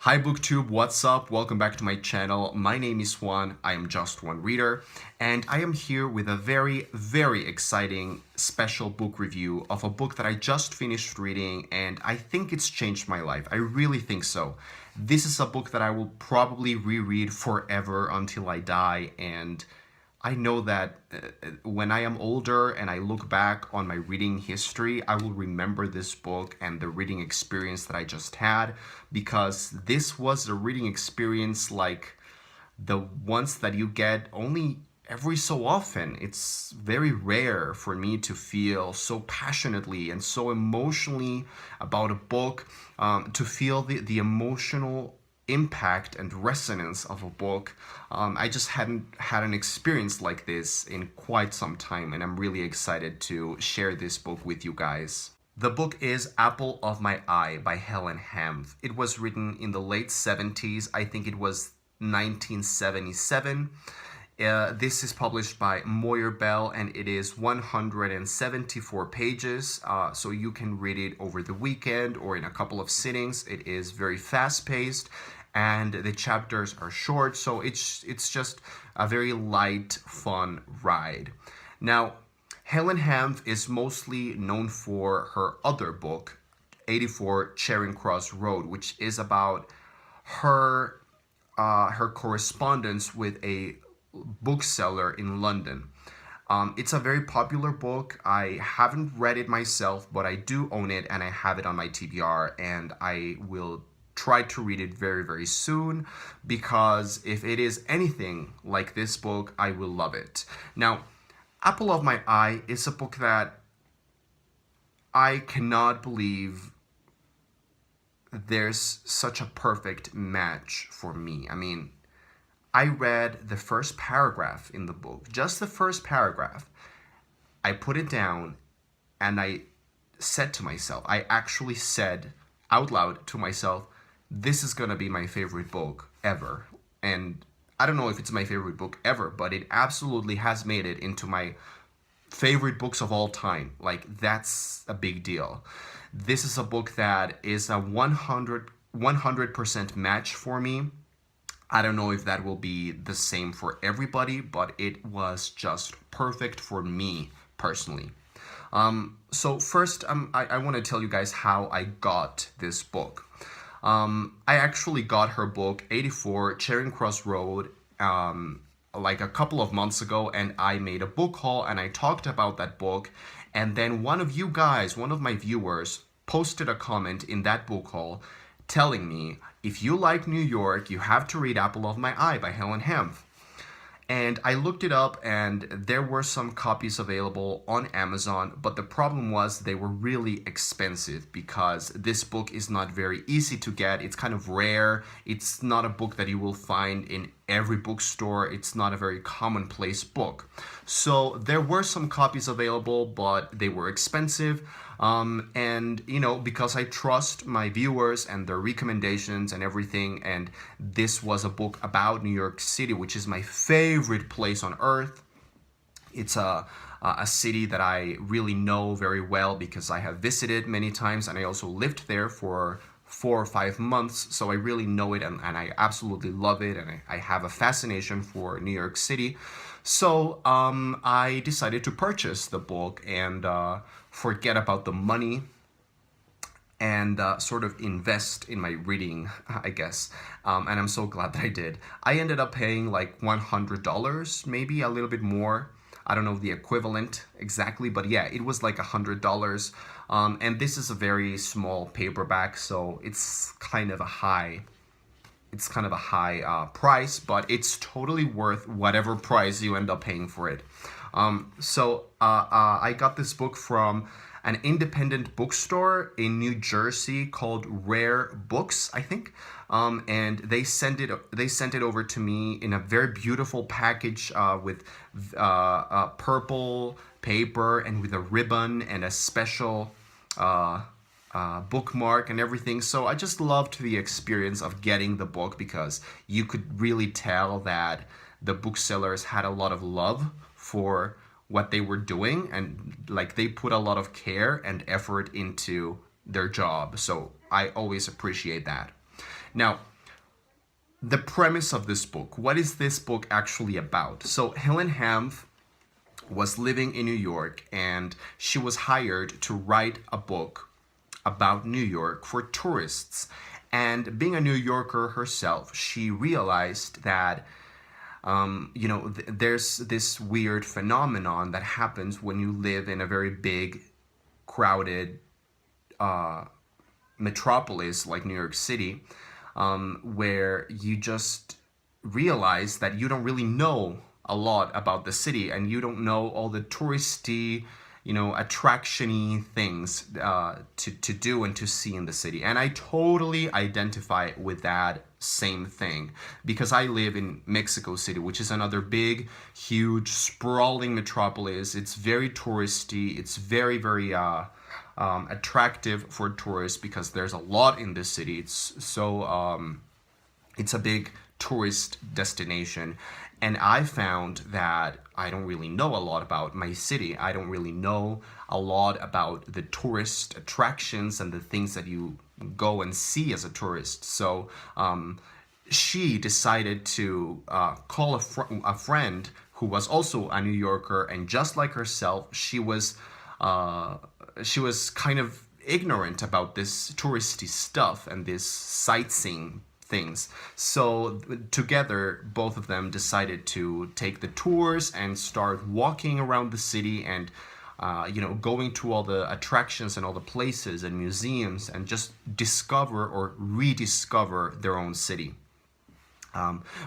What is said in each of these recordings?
Hi BookTube, what's up? Welcome back to my channel. My name is Juan, I am just one reader, and I am here with a very exciting special book review of a book that I just finished reading, and I think it's changed my life. I really think so. This is a book that I will probably reread forever until I die, and I know that when I am older and I look back on my reading history, I will remember this book and the reading experience that I just had, because this was a reading experience like the ones that you get only every so often. It's very rare for me to feel so passionately and so emotionally about a book, to feel the emotional impact and resonance of a book. I just hadn't had an experience like this in quite some time, and I'm really excited to share this book with you guys. The book is Apple of My Eye by Helen Hanff. It was written in the late 70s. I think it was 1977. This is published by Moyer Bell, and it is 174 pages, so you can read it over the weekend or in a couple of sittings. It is very fast-paced, and the chapters are short, so it's just a very light, fun ride. Now, Helen Hanff is mostly known for her other book, 84 Charing Cross Road, which is about her correspondence with a bookseller in London. It's a very popular book. I haven't read it myself, but I do own it and I have it on my TBR, and I will try to read it very soon, because if it is anything like this book, I will love it. Now, Apple of My Eye is a book that I cannot believe there's such a perfect match for me. I mean, I read the first paragraph in the book, just the first paragraph. I put it down and I said to myself, I actually said out loud to myself, this is gonna be my favorite book ever. And I don't know if it's my favorite book ever, but it absolutely has made it into my favorite books of all time. Like, that's a big deal. This is a book that is a 100% match for me. I don't know if that will be the same for everybody, but it was just perfect for me personally. So first, I want to tell you guys how I got this book. I actually got her book, 84 Charing Cross Road, like a couple of months ago, and I made a book haul and I talked about that book, and then one of you guys, one of my viewers, posted a comment in that book haul telling me, if you like New York, you have to read Apple of My Eye by Helen Hanff. And I looked it up, and there were some copies available on Amazon, but the problem was they were really expensive, because this book is not very easy to get. It's kind of rare. It's not a book that you will find in every bookstore. It's not a very commonplace book. So there were some copies available, but they were expensive. And you know, because I trust my viewers and their recommendations and everything, and this was a book about New York City, which is my favorite place on earth. It's a city that I really know very well because I have visited many times, and I also lived there for 4 or 5 months, so I really know it, and I absolutely love it, and I have a fascination for New York City. So I decided to purchase the book and forget about the money and sort of invest in my reading, I guess. And I'm so glad that I did. I ended up paying like $100, maybe a little bit more. I don't know the equivalent exactly, but yeah, it was like $100. And this is a very small paperback, so it's kind of a high price, but it's totally worth whatever price you end up paying for it. So I got this book from an independent bookstore in New Jersey called Rare Books, I think, and they sent it over to me in a very beautiful package with purple paper and with a ribbon and a special bookmark and everything. So I just loved the experience of getting the book, because you could really tell that the booksellers had a lot of love for what they were doing, and like they put a lot of care and effort into their job. So I always appreciate that. Now, the premise of this book. What is this book actually about? So Helen Hanff was living in New York, and she was hired to write a book about New York for tourists. And being a New Yorker herself, she realized that there's this weird phenomenon that happens when you live in a very big, crowded metropolis like New York City, where you just realize that you don't really know a lot about the city, and you don't know all the touristy, attraction-y things to do and to see in the city. And I totally identify with that same thing, because I live in Mexico City, which is another big, huge, sprawling metropolis. It's very touristy. It's very, very attractive for tourists because there's a lot in this city. It's a big tourist destination. And I found that I don't really know a lot about my city. I don't really know a lot about the tourist attractions and the things that you go and see as a tourist. So she decided to call a friend who was also a New Yorker, and just like herself, she was kind of ignorant about this touristy stuff and this sightseeing things. So together, both of them decided to take the tours and start walking around the city and going to all the attractions and all the places and museums, and just discover or rediscover their own city.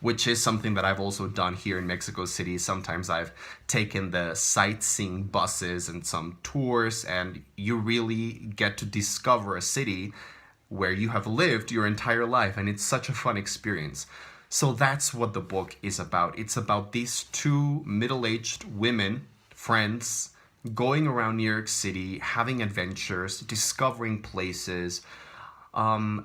Which is something that I've also done here in Mexico City. Sometimes I've taken the sightseeing buses and some tours, and you really get to discover a city where you have lived your entire life, and it's such a fun experience. So that's what the book is about. It's about these two middle-aged women, friends, going around New York City, having adventures, discovering places.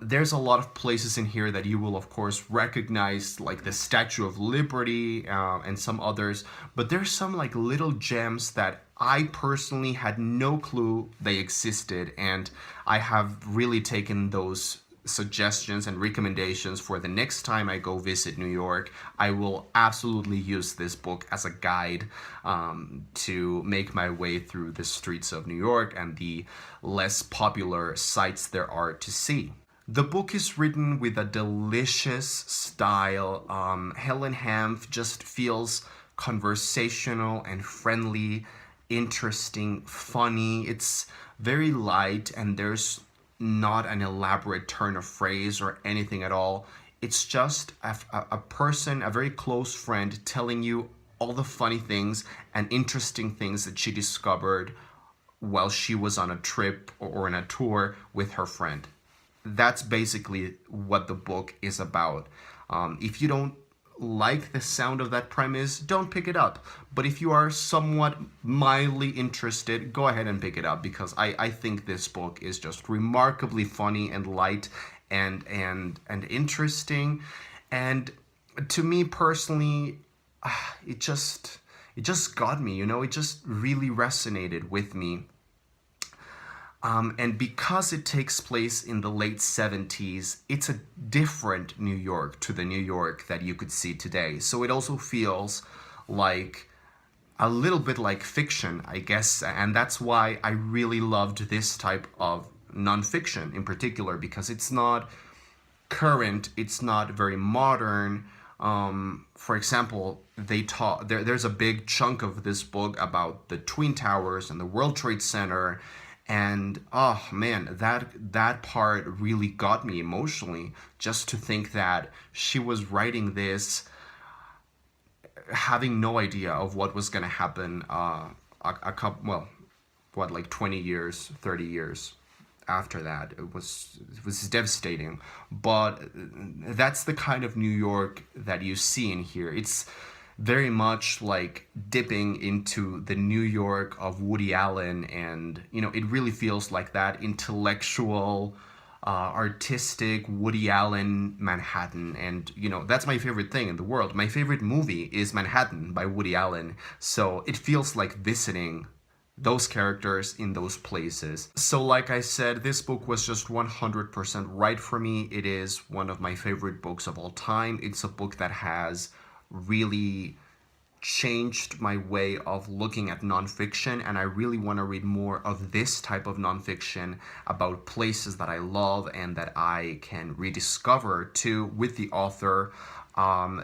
There's a lot of places in here that you will, of course, recognize, like the Statue of Liberty and some others. But there's some like little gems that I personally had no clue they existed, and I have really taken those suggestions and recommendations for the next time I go visit New York. I will absolutely use this book as a guide to make my way through the streets of New York and the less popular sites there are to see. The book is written with a delicious style. Helen Hanff just feels conversational and friendly, interesting, funny. It's very light, and there's not an elaborate turn of phrase or anything at all. It's just a person, a very close friend, telling you all the funny things and interesting things that she discovered while she was on a trip or in a tour with her friend. That's basically what the book is about. If you don't like the sound of that premise, don't pick it up. But if you are somewhat mildly interested, go ahead and pick it up, because I think this book is just remarkably funny and light and interesting. And to me personally, it just got me, it just really resonated with me. And because it takes place in the late 70s, it's a different New York to the New York that you could see today. So it also feels like a little bit like fiction, I guess. And that's why I really loved this type of nonfiction in particular, because it's not current, it's not very modern. For example, there's a big chunk of this book about the Twin Towers and the World Trade Center. And oh man, that part really got me emotionally, just to think that she was writing this having no idea of what was going to happen like 20 years, 30 years after that. It was devastating. But that's the kind of New York that you see in here. It's very much like dipping into the New York of Woody Allen, and it really feels like that intellectual, artistic Woody Allen Manhattan. And that's my favorite thing in the world. My favorite movie is Manhattan by Woody Allen, so it feels like visiting those characters in those places. So like I said, this book was just 100% right for me. It is one of my favorite books of all time. It's a book that has really changed my way of looking at nonfiction, and I really want to read more of this type of nonfiction about places that I love and that I can rediscover too with the author.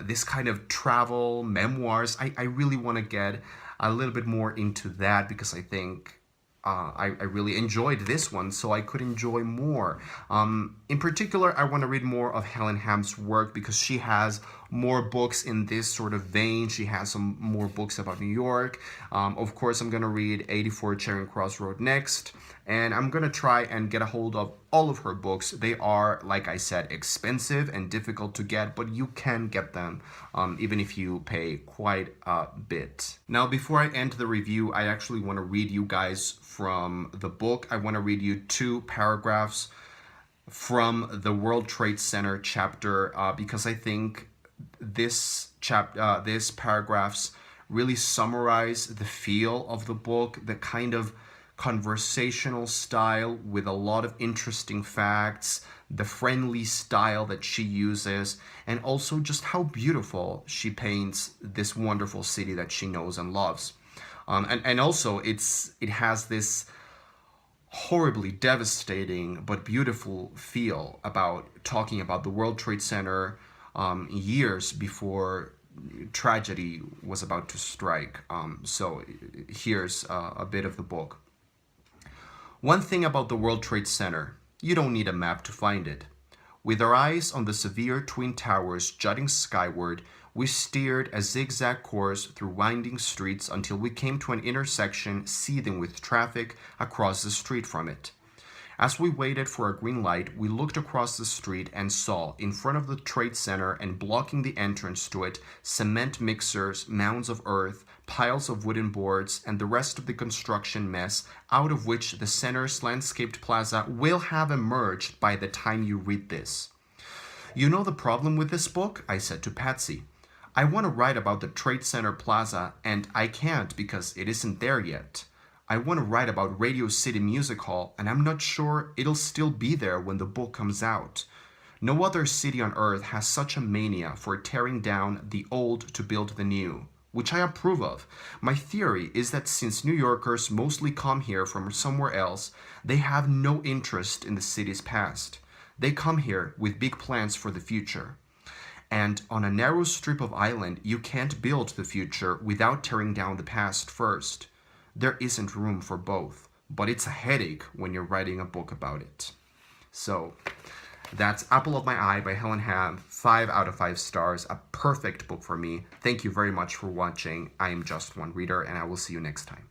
This kind of travel memoirs, I really want to get a little bit more into that because I think I really enjoyed this one, so I could enjoy more. In particular, I want to read more of Helen Ham's work because she has more books in this sort of vein. She has some more books about New York. Of course, I'm going to read 84 Charing Cross Road next, and I'm going to try and get a hold of all of her books. They are, like I said, expensive and difficult to get, but you can get them even if you pay quite a bit. Now, before I end the review, I actually want to read you guys from the book. I want to read you 2 paragraphs from the World Trade Center chapter because I think this paragraphs really summarize the feel of the book, the kind of conversational style with a lot of interesting facts, the friendly style that she uses, and also just how beautiful she paints this wonderful city that she knows and loves. And also it has this horribly devastating but beautiful feel about talking about the World Trade Center years before tragedy was about to strike. So here's a bit of the book. One thing about the World Trade Center, you don't need a map to find it. With our eyes on the severe twin towers jutting skyward, we steered a zigzag course through winding streets until we came to an intersection seething with traffic across the street from it. As we waited for a green light, we looked across the street and saw, in front of the Trade Center and blocking the entrance to it, cement mixers, mounds of earth, piles of wooden boards, and the rest of the construction mess out of which the center's landscaped plaza will have emerged by the time you read this. You know the problem with this book? I said to Patsy. I want to write about the Trade Center Plaza, and I can't because it isn't there yet. I want to write about Radio City Music Hall, and I'm not sure it'll still be there when the book comes out. No other city on earth has such a mania for tearing down the old to build the new, which I approve of. My theory is that since New Yorkers mostly come here from somewhere else, they have no interest in the city's past. They come here with big plans for the future. And on a narrow strip of island, you can't build the future without tearing down the past first. There isn't room for both, but it's a headache when you're writing a book about it. So that's Apple of My Eye by Helen Ham, 5 out of 5 stars, a perfect book for me. Thank you very much for watching. I am Just One Reader, and I will see you next time.